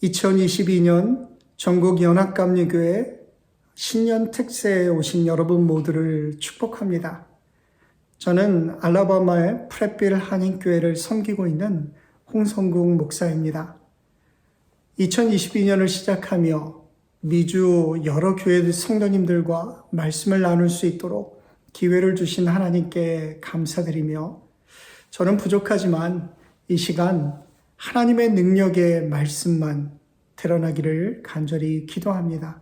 2022년 전국연합감리교회 신년 특세에 오신 여러분 모두를 축복합니다. 저는 알라바마의 프렛빌 한인교회를 섬기고 있는 홍성국 목사입니다. 2022년을 시작하며 미주 여러 교회 성도님들과 말씀을 나눌 수 있도록 기회를 주신 하나님께 감사드리며, 저는 부족하지만 이 시간 하나님의 능력의 말씀만 드러나기를 간절히 기도합니다.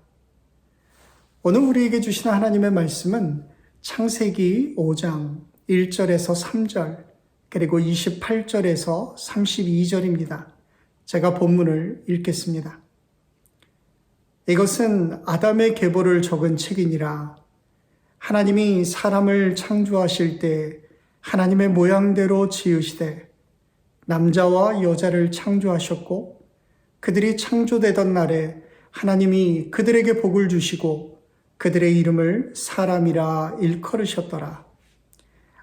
오늘 우리에게 주신 하나님의 말씀은 창세기 5장 1절에서 3절 그리고 28절에서 32절입니다. 제가 본문을 읽겠습니다. 이것은 아담의 계보를 적은 책이니라. 하나님이 사람을 창조하실 때 하나님의 모양대로 지으시되 남자와 여자를 창조하셨고, 그들이 창조되던 날에 하나님이 그들에게 복을 주시고 그들의 이름을 사람이라 일컬으셨더라.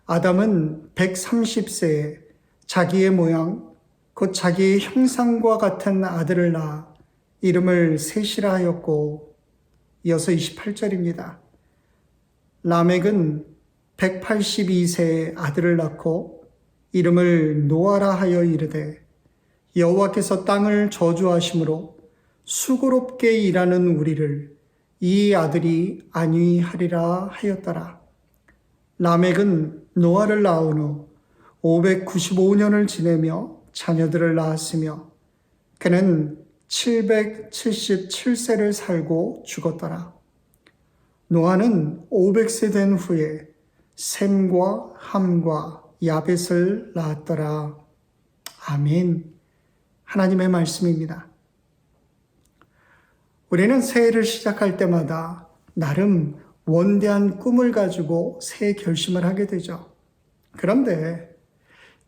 아담은 130세에 자기의 모양 곧 자기의 형상과 같은 아들을 낳아 이름을 셋이라 하였고, 이어서 28절입니다. 라멕은 182세에 아들을 낳고 이름을 노아라 하여 이르되, 여호와께서 땅을 저주하심으로 수고롭게 일하는 우리를 이 아들이 안위하리라 하였더라. 라멕은 노아를 낳은 후 595년을 지내며 자녀들을 낳았으며 그는 777세를 살고 죽었더라. 노아는 500세 된 후에 셈과 함과 야벳을 낳았더라. 아멘. 하나님의 말씀입니다. 우리는 새해를 시작할 때마다 나름 원대한 꿈을 가지고 새해 결심을 하게 되죠. 그런데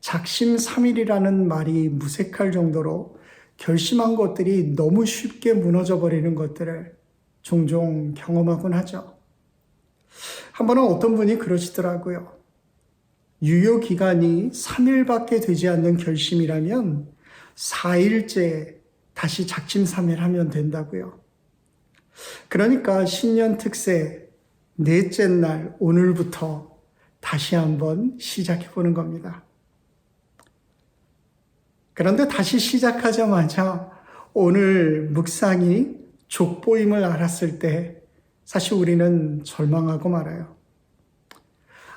작심삼일이라는 말이 무색할 정도로 결심한 것들이 너무 쉽게 무너져 버리는 것들을 종종 경험하곤 하죠. 한 번은 어떤 분이 그러시더라고요. 유효기간이 3일밖에 되지 않는 결심이라면 4일째 다시 작심삼일하면 된다고요. 그러니까 신년 특세 넷째 날 오늘부터 다시 한번 시작해보는 겁니다. 그런데 다시 시작하자마자 오늘 묵상이 족보임을 알았을 때 사실 우리는 절망하고 말아요.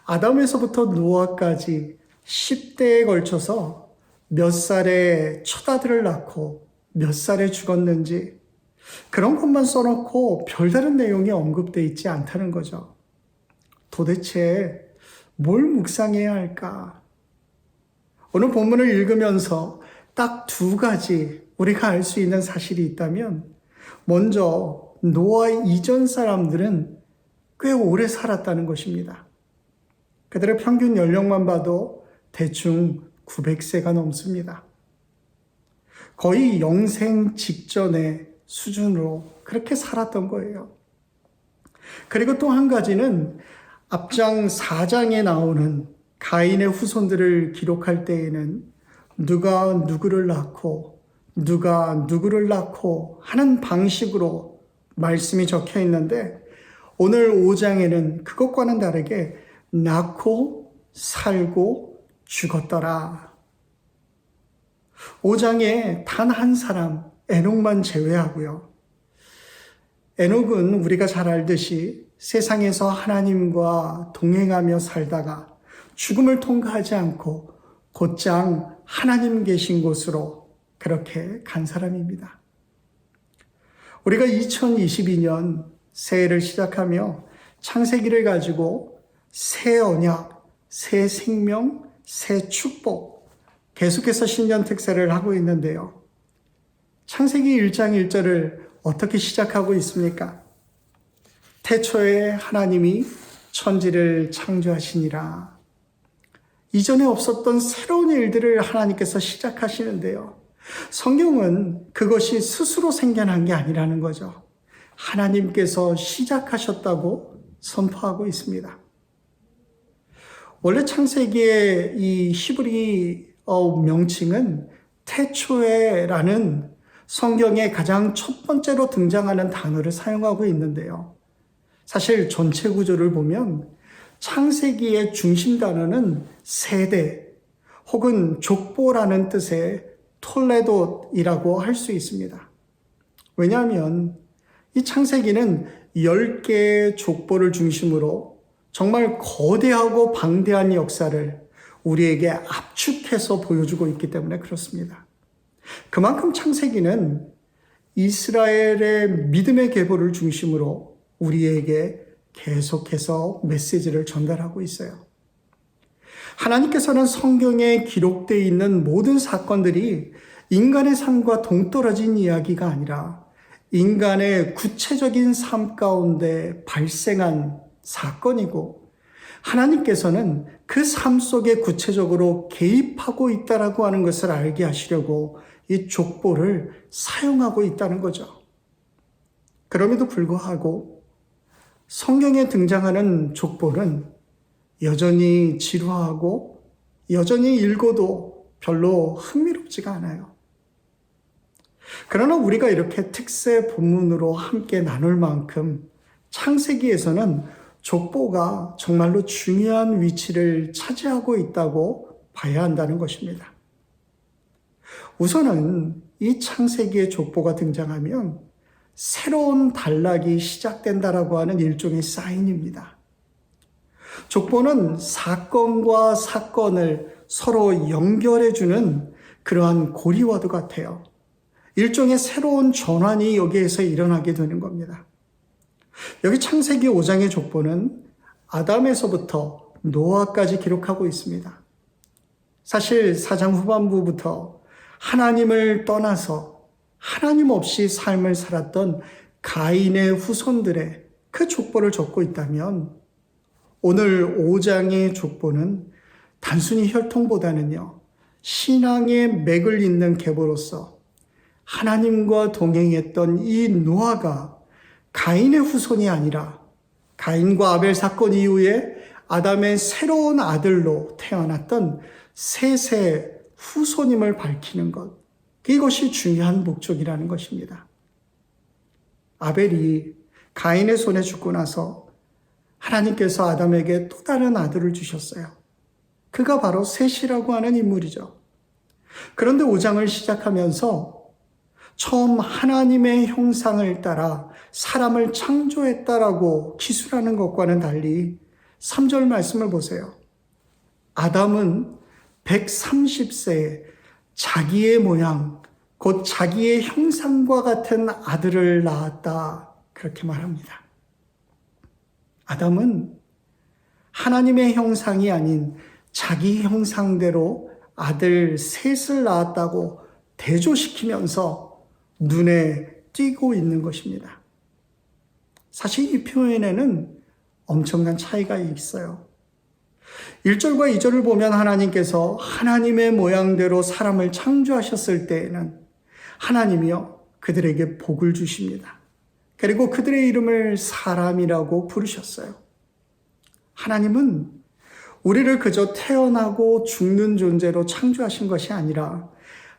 아담에서부터 노아까지 10대에 걸쳐서 몇 살에 첫 아들을 낳고 몇 살에 죽었는지 그런 것만 써놓고 별다른 내용이 언급되어 있지 않다는 거죠. 도대체 뭘 묵상해야 할까? 오늘 본문을 읽으면서 딱 두 가지 우리가 알 수 있는 사실이 있다면, 먼저 노아 이전 사람들은 꽤 오래 살았다는 것입니다. 그들의 평균 연령만 봐도 대충 900세가 넘습니다. 거의 영생 직전의 수준으로 그렇게 살았던 거예요. 그리고 또 한 가지는 앞장 4장에 나오는 가인의 후손들을 기록할 때에는 누가 누구를 낳고 누가 누구를 낳고 하는 방식으로 말씀이 적혀 있는데, 오늘 5장에는 그것과는 다르게 낳고 살고 죽었더라. 5장에 단 한 사람 에녹만 제외하고요. 에녹은 우리가 잘 알듯이 세상에서 하나님과 동행하며 살다가 죽음을 통과하지 않고 곧장 하나님 계신 곳으로 그렇게 간 사람입니다. 우리가 2022년 새해를 시작하며 창세기를 가지고 새 언약, 새 생명, 새 축복, 계속해서 신년 특세를 하고 있는데요. 창세기 1장 1절을 어떻게 시작하고 있습니까? 태초에 하나님이 천지를 창조하시니라. 이전에 없었던 새로운 일들을 하나님께서 시작하시는데요. 성경은 그것이 스스로 생겨난 게 아니라는 거죠. 하나님께서 시작하셨다고 선포하고 있습니다. 원래 창세기의 이 히브리 명칭은 태초에라는 성경에 가장 첫 번째로 등장하는 단어를 사용하고 있는데요. 사실 전체 구조를 보면 창세기의 중심 단어는 세대 혹은 족보라는 뜻의 톨레도이라고 할 수 있습니다. 왜냐하면 이 창세기는 10개의 족보를 중심으로 정말 거대하고 방대한 역사를 우리에게 압축해서 보여주고 있기 때문에 그렇습니다. 그만큼 창세기는 이스라엘의 믿음의 계보를 중심으로 우리에게 계속해서 메시지를 전달하고 있어요. 하나님께서는 성경에 기록되어 있는 모든 사건들이 인간의 삶과 동떨어진 이야기가 아니라 인간의 구체적인 삶 가운데 발생한 사건이고 하나님께서는 그 삶 속에 구체적으로 개입하고 있다라고 하는 것을 알게 하시려고 이 족보를 사용하고 있다는 거죠. 그럼에도 불구하고 성경에 등장하는 족보는 여전히 지루하고 여전히 읽어도 별로 흥미롭지가 않아요. 그러나 우리가 이렇게 특세 본문으로 함께 나눌 만큼 창세기에서는 족보가 정말로 중요한 위치를 차지하고 있다고 봐야 한다는 것입니다. 우선은 이 창세기의 족보가 등장하면 새로운 단락이 시작된다라고 하는 일종의 사인입니다. 족보는 사건과 사건을 서로 연결해주는 그러한 고리와도 같아요. 일종의 새로운 전환이 여기에서 일어나게 되는 겁니다. 여기 창세기 5장의 족보는 아담에서부터 노아까지 기록하고 있습니다. 사실 4장 후반부부터 하나님을 떠나서 하나님 없이 삶을 살았던 가인의 후손들의 그 족보를 적고 있다면 오늘 5장의 족보는 단순히 혈통보다는요, 신앙의 맥을 잇는 계보로서 하나님과 동행했던 이 노아가 가인의 후손이 아니라 가인과 아벨 사건 이후에 아담의 새로운 아들로 태어났던 셋의 후손임을 밝히는 것, 이것이 중요한 목적이라는 것입니다. 아벨이 가인의 손에 죽고 나서 하나님께서 아담에게 또 다른 아들을 주셨어요. 그가 바로 셋이라고 하는 인물이죠. 그런데 5장을 시작하면서 처음 하나님의 형상을 따라 사람을 창조했다라고 기술하는 것과는 달리 3절 말씀을 보세요. 아담은 130세에 자기의 모양, 곧 자기의 형상과 같은 아들을 낳았다. 그렇게 말합니다. 아담은 하나님의 형상이 아닌 자기 형상대로 아들 셋을 낳았다고 대조시키면서 눈에 띄고 있는 것입니다. 사실 이 표현에는 엄청난 차이가 있어요. 1절과 2절을 보면 하나님께서 하나님의 모양대로 사람을 창조하셨을 때에는 하나님이요 그들에게 복을 주십니다. 그리고 그들의 이름을 사람이라고 부르셨어요. 하나님은 우리를 그저 태어나고 죽는 존재로 창조하신 것이 아니라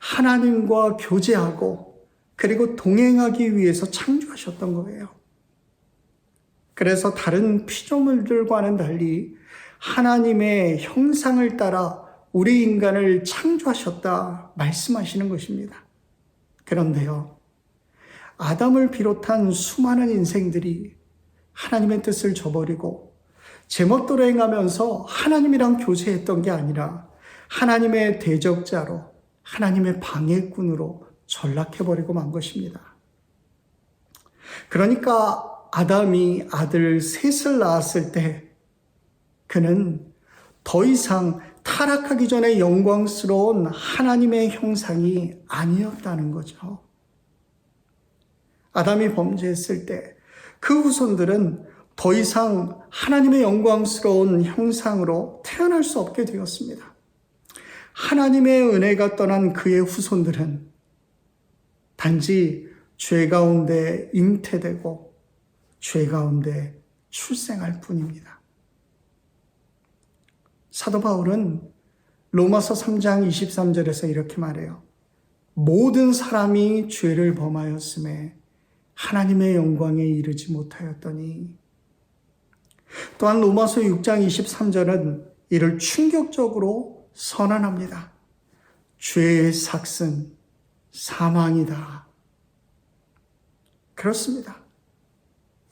하나님과 교제하고 그리고 동행하기 위해서 창조하셨던 거예요. 그래서 다른 피조물들과는 달리 하나님의 형상을 따라 우리 인간을 창조하셨다 말씀하시는 것입니다. 그런데요, 아담을 비롯한 수많은 인생들이 하나님의 뜻을 저버리고 제멋대로 행하면서 하나님이랑 교제했던 게 아니라 하나님의 대적자로 하나님의 방해꾼으로 전락해버리고 만 것입니다. 그러니까 아담이 아들 셋을 낳았을 때 그는 더 이상 타락하기 전에 영광스러운 하나님의 형상이 아니었다는 거죠. 아담이 범죄했을 때 그 후손들은 더 이상 하나님의 영광스러운 형상으로 태어날 수 없게 되었습니다. 하나님의 은혜가 떠난 그의 후손들은 단지 죄 가운데 잉태되고 죄 가운데 출생할 뿐입니다. 사도 바울은 로마서 3장 23절에서 이렇게 말해요. 모든 사람이 죄를 범하였음에 하나님의 영광에 이르지 못하였더니, 또한 로마서 6장 23절은 이를 충격적으로 선언합니다. 죄의 삭은 사망이다. 그렇습니다.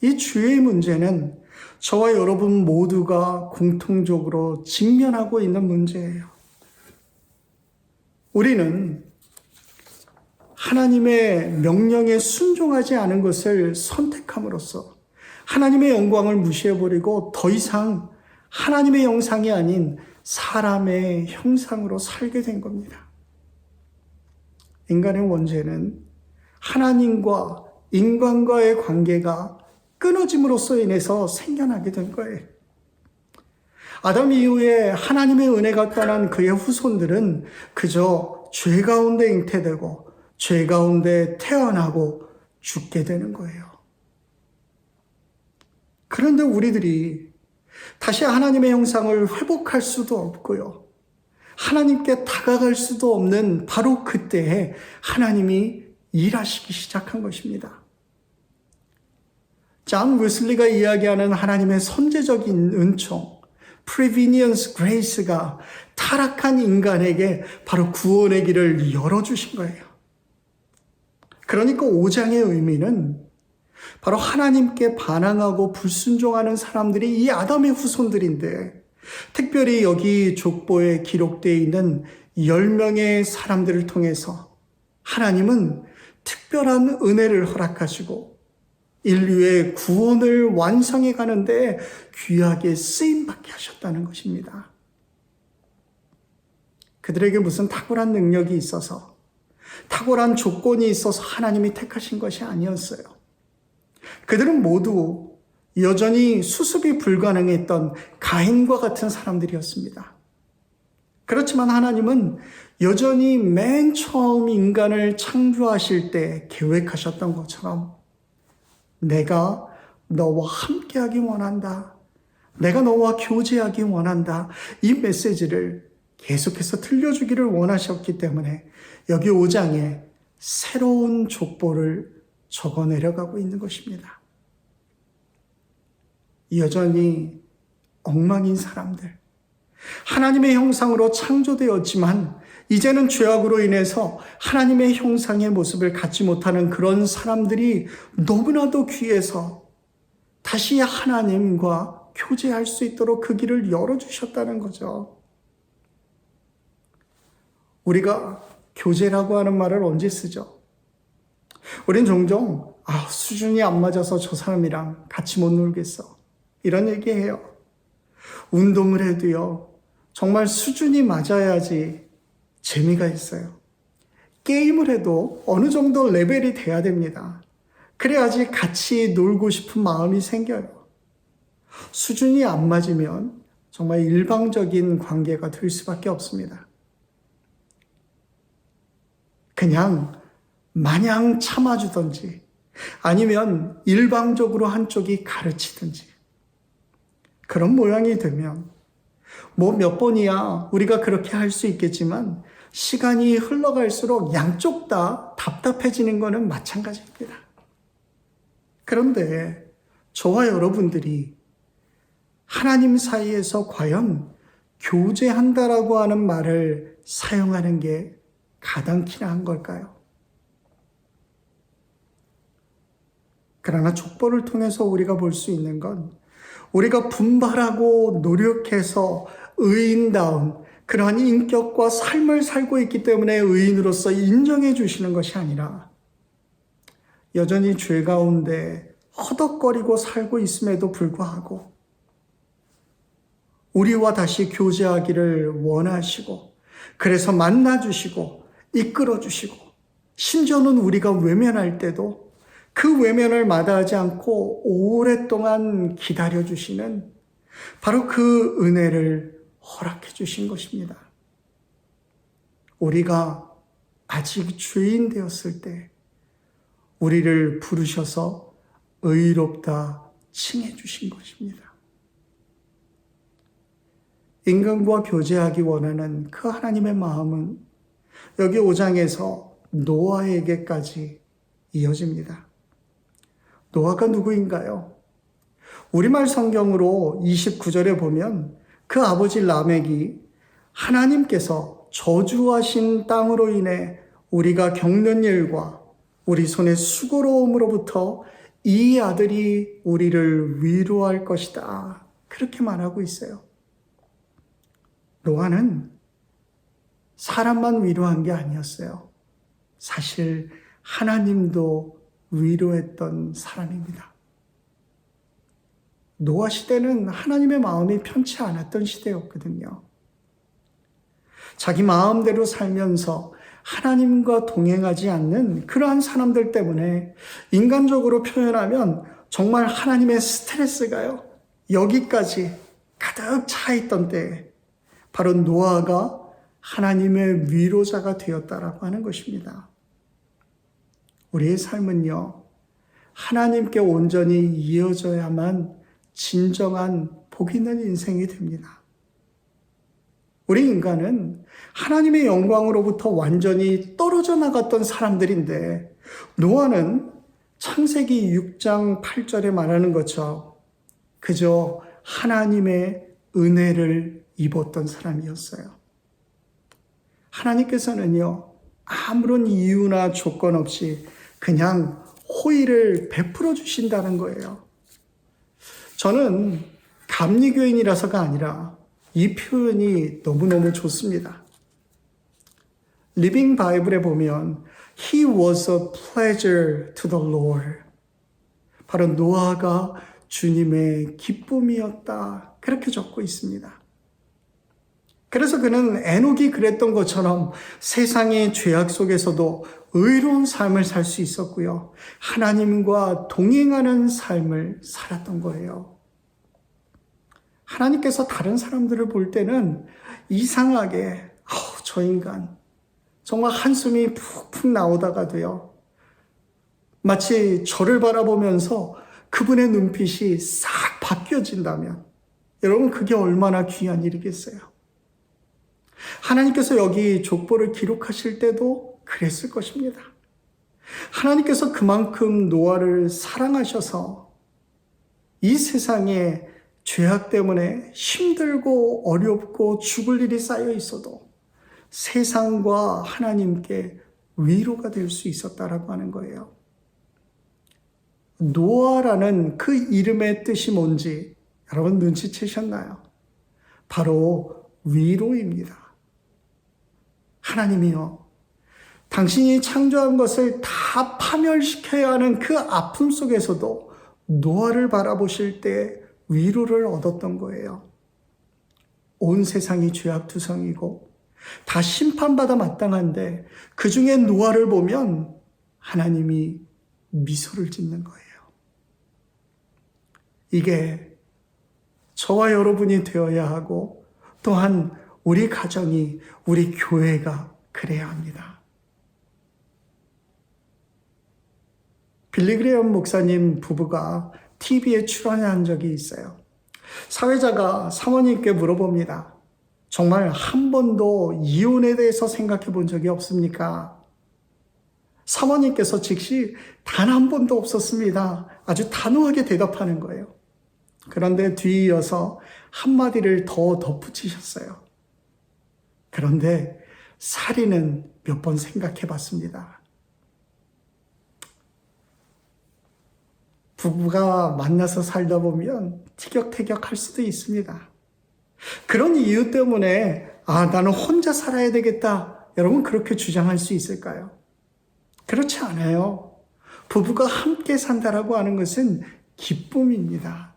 이 죄의 문제는 저와 여러분 모두가 공통적으로 직면하고 있는 문제예요. 우리는 하나님의 명령에 순종하지 않은 것을 선택함으로써 하나님의 영광을 무시해버리고 더 이상 하나님의 형상이 아닌 사람의 형상으로 살게 된 겁니다. 인간의 원죄는 하나님과 인간과의 관계가 끊어짐으로써 인해서 생겨나게 된 거예요. 아담 이후에 하나님의 은혜가 떠난 그의 후손들은 그저 죄 가운데 잉태되고 죄 가운데 태어나고 죽게 되는 거예요. 그런데 우리들이 다시 하나님의 형상을 회복할 수도 없고요. 하나님께 다가갈 수도 없는 바로 그때에 하나님이 일하시기 시작한 것입니다. 존 웨슬리가 이야기하는 하나님의 선제적인 은총, prevenient grace가 타락한 인간에게 바로 구원의 길을 열어주신 거예요. 그러니까 5장의 의미는 바로 하나님께 반항하고 불순종하는 사람들이 이 아담의 후손들인데, 특별히 여기 족보에 기록되어 있는 10명의 사람들을 통해서 하나님은 특별한 은혜를 허락하시고 인류의 구원을 완성해 가는데 귀하게 쓰임받게 하셨다는 것입니다. 그들에게 무슨 탁월한 능력이 있어서, 탁월한 조건이 있어서 하나님이 택하신 것이 아니었어요. 그들은 모두 여전히 수습이 불가능했던 가인과 같은 사람들이었습니다. 그렇지만 하나님은 여전히 맨 처음 인간을 창조하실 때 계획하셨던 것처럼 내가 너와 함께하기 원한다. 내가 너와 교제하기 원한다. 이 메시지를 계속해서 들려주기를 원하셨기 때문에 여기 5장에 새로운 족보를 적어 내려가고 있는 것입니다. 여전히 엉망인 사람들, 하나님의 형상으로 창조되었지만 이제는 죄악으로 인해서 하나님의 형상의 모습을 갖지 못하는 그런 사람들이 너무나도 귀해서 다시 하나님과 교제할 수 있도록 그 길을 열어주셨다는 거죠. 우리가 교제라고 하는 말을 언제 쓰죠? 우린 종종 수준이 안 맞아서 저 사람이랑 같이 못 놀겠어, 이런 얘기해요. 운동을 해도요, 정말 수준이 맞아야지 재미가 있어요. 게임을 해도 어느 정도 레벨이 돼야 됩니다. 그래야지 같이 놀고 싶은 마음이 생겨요. 수준이 안 맞으면 정말 일방적인 관계가 될 수밖에 없습니다. 그냥 마냥 참아주든지 아니면 일방적으로 한쪽이 가르치든지 그런 모양이 되면 몇 번이야 우리가 그렇게 할 수 있겠지만 시간이 흘러갈수록 양쪽 다 답답해지는 것은 마찬가지입니다. 그런데 저와 여러분들이 하나님 사이에서 과연 교제한다라고 하는 말을 사용하는 게 가당키나 한 걸까요? 그러나 족보를 통해서 우리가 볼 수 있는 건 우리가 분발하고 노력해서 의인다운 그러한 인격과 삶을 살고 있기 때문에 의인으로서 인정해 주시는 것이 아니라 여전히 죄 가운데 허덕거리고 살고 있음에도 불구하고 우리와 다시 교제하기를 원하시고 그래서 만나주시고 이끌어주시고 심지어는 우리가 외면할 때도 그 외면을 마다하지 않고 오랫동안 기다려주시는 바로 그 은혜를 허락해 주신 것입니다. 우리가 아직 죄인 되었을 때 우리를 부르셔서 의롭다 칭해 주신 것입니다. 인간과 교제하기 원하는 그 하나님의 마음은 여기 5장에서 노아에게까지 이어집니다. 노아가 누구인가요? 우리말 성경으로 29절에 보면 그 아버지 라멕이 하나님께서 저주하신 땅으로 인해 우리가 겪는 일과 우리 손의 수고로움으로부터 이 아들이 우리를 위로할 것이다. 그렇게 말하고 있어요. 노아는 사람만 위로한 게 아니었어요. 사실 하나님도 위로했던 사람입니다. 노아 시대는 하나님의 마음이 편치 않았던 시대였거든요. 자기 마음대로 살면서 하나님과 동행하지 않는 그러한 사람들 때문에 인간적으로 표현하면 정말 하나님의 스트레스가요, 여기까지 가득 차 있던 때에 바로 노아가 하나님의 위로자가 되었다라고 하는 것입니다. 우리의 삶은요, 하나님께 온전히 이어져야만 진정한 복 있는 인생이 됩니다. 우리 인간은 하나님의 영광으로부터 완전히 떨어져 나갔던 사람들인데, 노아는 창세기 6장 8절에 말하는 것처럼 그저 하나님의 은혜를 입었던 사람이었어요. 하나님께서는요, 아무런 이유나 조건 없이 그냥 호의를 베풀어 주신다는 거예요. 저는 감리교인이라서가 아니라 이 표현이 너무너무 좋습니다. 리빙 바이블에 보면 He was a pleasure to the Lord. 바로 노아가 주님의 기쁨이었다. 그렇게 적고 있습니다. 그래서 그는 에녹이 그랬던 것처럼 세상의 죄악 속에서도 의로운 삶을 살 수 있었고요. 하나님과 동행하는 삶을 살았던 거예요. 하나님께서 다른 사람들을 볼 때는 이상하게 저 인간 정말 한숨이 푹푹 나오다가도요, 마치 저를 바라보면서 그분의 눈빛이 싹 바뀌어진다면 여러분, 그게 얼마나 귀한 일이겠어요. 하나님께서 여기 족보를 기록하실 때도 그랬을 것입니다. 하나님께서 그만큼 노아를 사랑하셔서 이 세상에 죄악 때문에 힘들고 어렵고 죽을 일이 쌓여 있어도 세상과 하나님께 위로가 될 수 있었다라고 하는 거예요. 노아라는 그 이름의 뜻이 뭔지 여러분 눈치채셨나요? 바로 위로입니다. 하나님이요, 당신이 창조한 것을 다 파멸시켜야 하는 그 아픔 속에서도 노아를 바라보실 때 위로를 얻었던 거예요. 온 세상이 죄악투성이고 다 심판받아 마땅한데 그 중에 노아를 보면 하나님이 미소를 짓는 거예요. 이게 저와 여러분이 되어야 하고 또한 우리 가정이, 우리 교회가 그래야 합니다. 빌리 그레엄 목사님 부부가 TV에 출연한 적이 있어요. 사회자가 사모님께 물어봅니다. 정말 한 번도 이혼에 대해서 생각해 본 적이 없습니까? 사모님께서 즉시 단 한 번도 없었습니다. 아주 단호하게 대답하는 거예요. 그런데 뒤이어서 한마디를 더 덧붙이셨어요. 그런데 살인은 몇 번 생각해 봤습니다. 부부가 만나서 살다 보면 티격태격할 수도 있습니다. 그런 이유 때문에 나는 혼자 살아야 되겠다. 여러분 그렇게 주장할 수 있을까요? 그렇지 않아요. 부부가 함께 산다라고 하는 것은 기쁨입니다.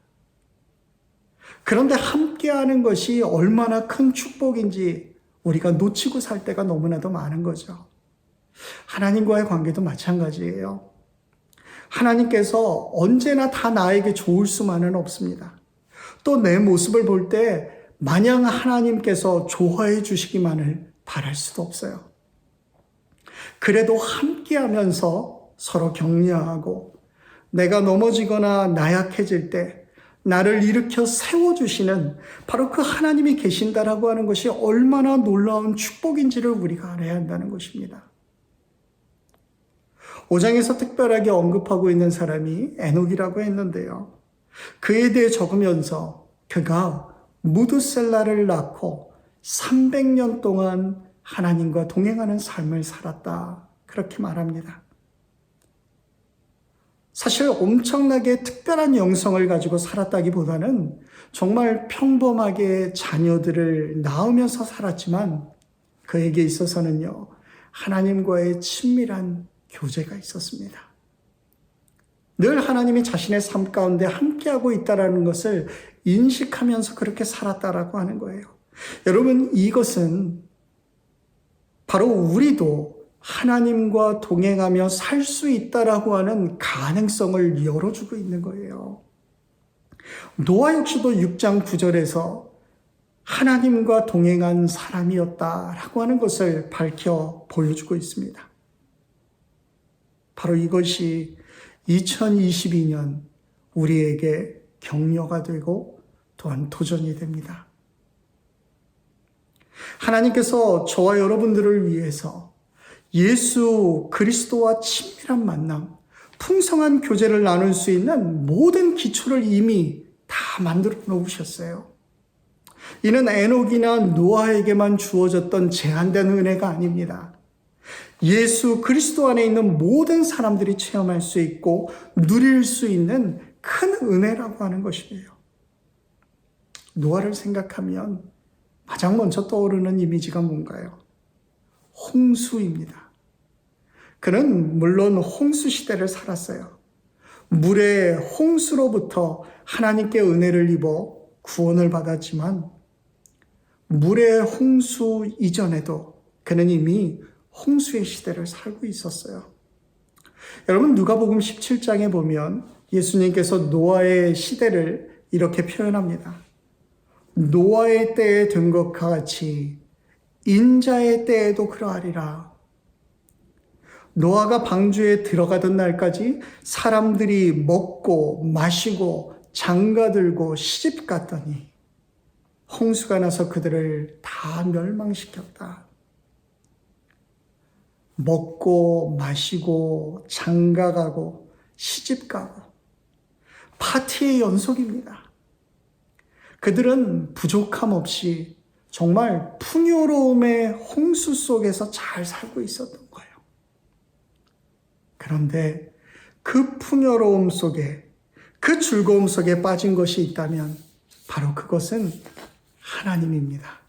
그런데 함께하는 것이 얼마나 큰 축복인지 우리가 놓치고 살 때가 너무나도 많은 거죠. 하나님과의 관계도 마찬가지예요. 하나님께서 언제나 다 나에게 좋을 수만은 없습니다. 또 내 모습을 볼 때 마냥 하나님께서 좋아해 주시기만을 바랄 수도 없어요. 그래도 함께하면서 서로 격려하고 내가 넘어지거나 나약해질 때 나를 일으켜 세워주시는 바로 그 하나님이 계신다라고 하는 것이 얼마나 놀라운 축복인지를 우리가 알아야 한다는 것입니다. 5장에서 특별하게 언급하고 있는 사람이 에녹이라고 했는데요. 그에 대해 적으면서 그가 무두셀라를 낳고 300년 동안 하나님과 동행하는 삶을 살았다. 그렇게 말합니다. 사실 엄청나게 특별한 영성을 가지고 살았다기보다는 정말 평범하게 자녀들을 낳으면서 살았지만 그에게 있어서는요, 하나님과의 친밀한 교제가 있었습니다. 늘 하나님이 자신의 삶 가운데 함께하고 있다는 것을 인식하면서 그렇게 살았다라고 하는 거예요. 여러분, 이것은 바로 우리도 하나님과 동행하며 살 수 있다라고 하는 가능성을 열어주고 있는 거예요. 노아 역시도 6장 9절에서 하나님과 동행한 사람이었다라고 하는 것을 밝혀 보여주고 있습니다. 바로 이것이 2022년 우리에게 격려가 되고 또한 도전이 됩니다. 하나님께서 저와 여러분들을 위해서 예수 그리스도와 친밀한 만남, 풍성한 교제를 나눌 수 있는 모든 기초를 이미 다 만들어 놓으셨어요. 이는 에녹이나 노아에게만 주어졌던 제한된 은혜가 아닙니다. 예수 그리스도 안에 있는 모든 사람들이 체험할 수 있고 누릴 수 있는 큰 은혜라고 하는 것이에요. 노아를 생각하면 가장 먼저 떠오르는 이미지가 뭔가요? 홍수입니다. 그는 물론 홍수 시대를 살았어요. 물의 홍수로부터 하나님께 은혜를 입어 구원을 받았지만 물의 홍수 이전에도 그는 이미 홍수의 시대를 살고 있었어요. 여러분, 누가복음 17장에 보면 예수님께서 노아의 시대를 이렇게 표현합니다. 노아의 때에 된 것과 같이 인자의 때에도 그러하리라. 노아가 방주에 들어가던 날까지 사람들이 먹고 마시고 장가들고 시집 갔더니 홍수가 나서 그들을 다 멸망시켰다. 먹고 마시고 장가가고 시집가고 파티의 연속입니다. 그들은 부족함 없이 정말 풍요로움의 홍수 속에서 잘 살고 있었던 거예요. 그런데 그 풍요로움 속에, 그 즐거움 속에 빠진 것이 있다면 바로 그것은 하나님입니다.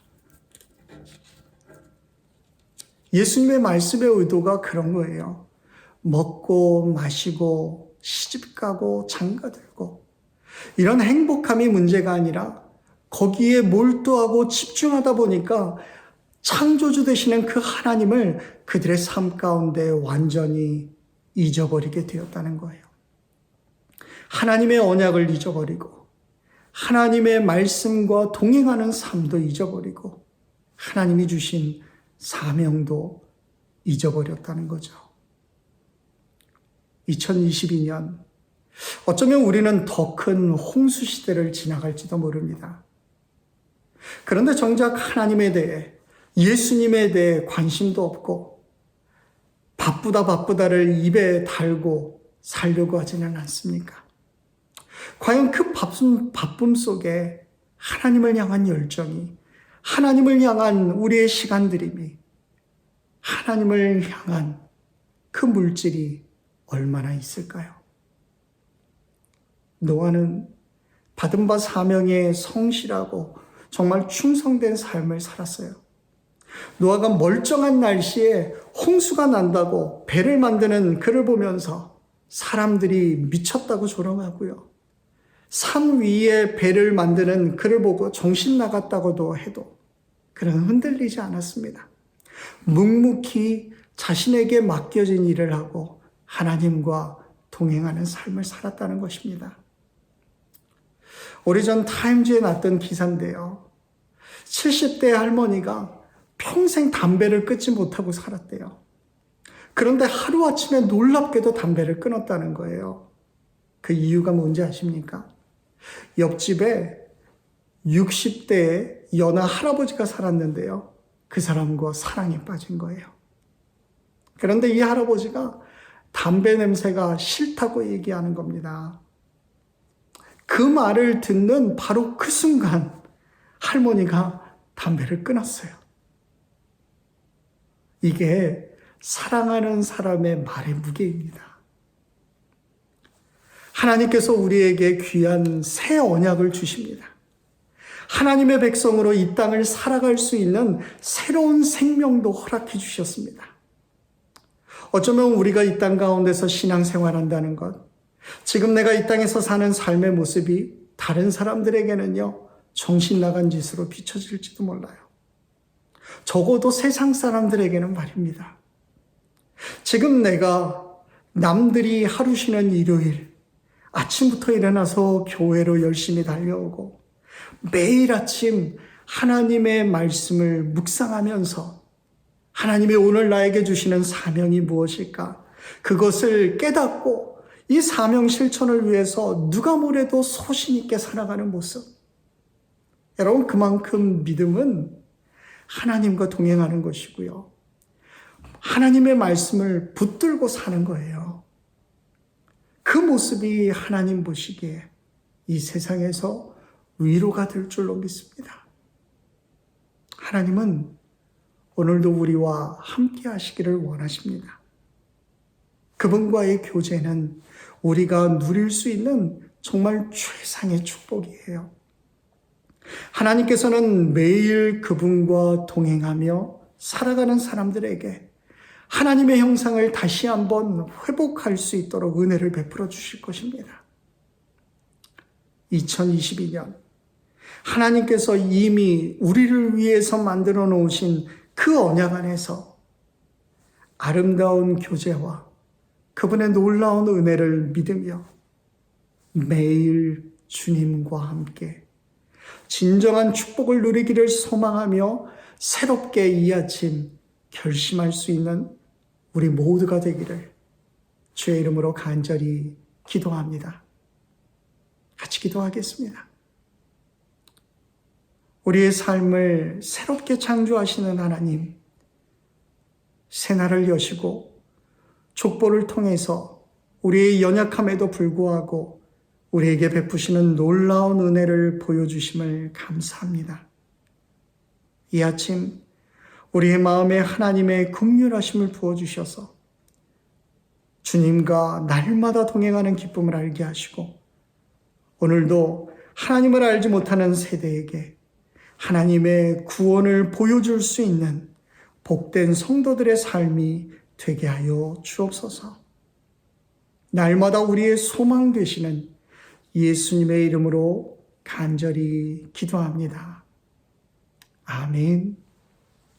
예수님의 말씀의 의도가 그런 거예요. 먹고 마시고 시집가고 장가들고 이런 행복함이 문제가 아니라 거기에 몰두하고 집중하다 보니까 창조주 되시는 그 하나님을 그들의 삶 가운데 완전히 잊어버리게 되었다는 거예요. 하나님의 언약을 잊어버리고 하나님의 말씀과 동행하는 삶도 잊어버리고 하나님이 주신 사명도 잊어버렸다는 거죠. 2022년 어쩌면 우리는 더 큰 홍수 시대를 지나갈지도 모릅니다. 그런데 정작 하나님에 대해, 예수님에 대해 관심도 없고 바쁘다를 입에 달고 살려고 하지는 않습니까? 과연 그 바쁨 속에 하나님을 향한 열정이, 하나님을 향한 우리의 시간들임이, 하나님을 향한 그 물질이 얼마나 있을까요? 노아는 받은 바 사명에 성실하고 정말 충성된 삶을 살았어요. 노아가 멀쩡한 날씨에 홍수가 난다고 배를 만드는 그를 보면서 사람들이 미쳤다고 조롱하고요. 산 위에 배를 만드는 그를 보고 정신 나갔다고도 해도 그는 흔들리지 않았습니다. 묵묵히 자신에게 맡겨진 일을 하고 하나님과 동행하는 삶을 살았다는 것입니다. 오래전 타임즈에 났던 기사인데요. 70대 할머니가 평생 담배를 끊지 못하고 살았대요. 그런데 하루아침에 놀랍게도 담배를 끊었다는 거예요. 그 이유가 뭔지 아십니까? 옆집에 60대의 연하 할아버지가 살았는데요. 그 사람과 사랑에 빠진 거예요. 그런데 이 할아버지가 담배 냄새가 싫다고 얘기하는 겁니다. 그 말을 듣는 바로 그 순간 할머니가 담배를 끊었어요. 이게 사랑하는 사람의 말의 무게입니다. 하나님께서 우리에게 귀한 새 언약을 주십니다. 하나님의 백성으로 이 땅을 살아갈 수 있는 새로운 생명도 허락해 주셨습니다. 어쩌면 우리가 이 땅 가운데서 신앙생활한다는 것, 지금 내가 이 땅에서 사는 삶의 모습이 다른 사람들에게는요, 정신 나간 짓으로 비춰질지도 몰라요. 적어도 세상 사람들에게는 말입니다. 지금 내가 남들이 하루 쉬는 일요일, 아침부터 일어나서 교회로 열심히 달려오고 매일 아침 하나님의 말씀을 묵상하면서 하나님이 오늘 나에게 주시는 사명이 무엇일까? 그것을 깨닫고 이 사명 실천을 위해서 누가 뭐래도 소신 있게 살아가는 모습. 여러분, 그만큼 믿음은 하나님과 동행하는 것이고요. 하나님의 말씀을 붙들고 사는 거예요. 그 모습이 하나님 보시기에 이 세상에서 위로가 될 줄로 믿습니다. 하나님은 오늘도 우리와 함께 하시기를 원하십니다. 그분과의 교제는 우리가 누릴 수 있는 정말 최상의 축복이에요. 하나님께서는 매일 그분과 동행하며 살아가는 사람들에게 하나님의 형상을 다시 한번 회복할 수 있도록 은혜를 베풀어 주실 것입니다. 2022년 하나님께서 이미 우리를 위해서 만들어 놓으신 그 언약 안에서 아름다운 교제와 그분의 놀라운 은혜를 믿으며 매일 주님과 함께 진정한 축복을 누리기를 소망하며 새롭게 이 아침 결심할 수 있는 우리 모두가 되기를 주의 이름으로 간절히 기도합니다. 같이 기도하겠습니다. 우리의 삶을 새롭게 창조하시는 하나님, 새날을 여시고 족보를 통해서 우리의 연약함에도 불구하고 우리에게 베푸시는 놀라운 은혜를 보여주심을 감사합니다. 이 아침 우리의 마음에 하나님의 긍휼하심을 부어주셔서 주님과 날마다 동행하는 기쁨을 알게 하시고 오늘도 하나님을 알지 못하는 세대에게 하나님의 구원을 보여줄 수 있는 복된 성도들의 삶이 되게 하여 주옵소서. 날마다 우리의 소망 되시는 예수님의 이름으로 간절히 기도합니다. 아멘.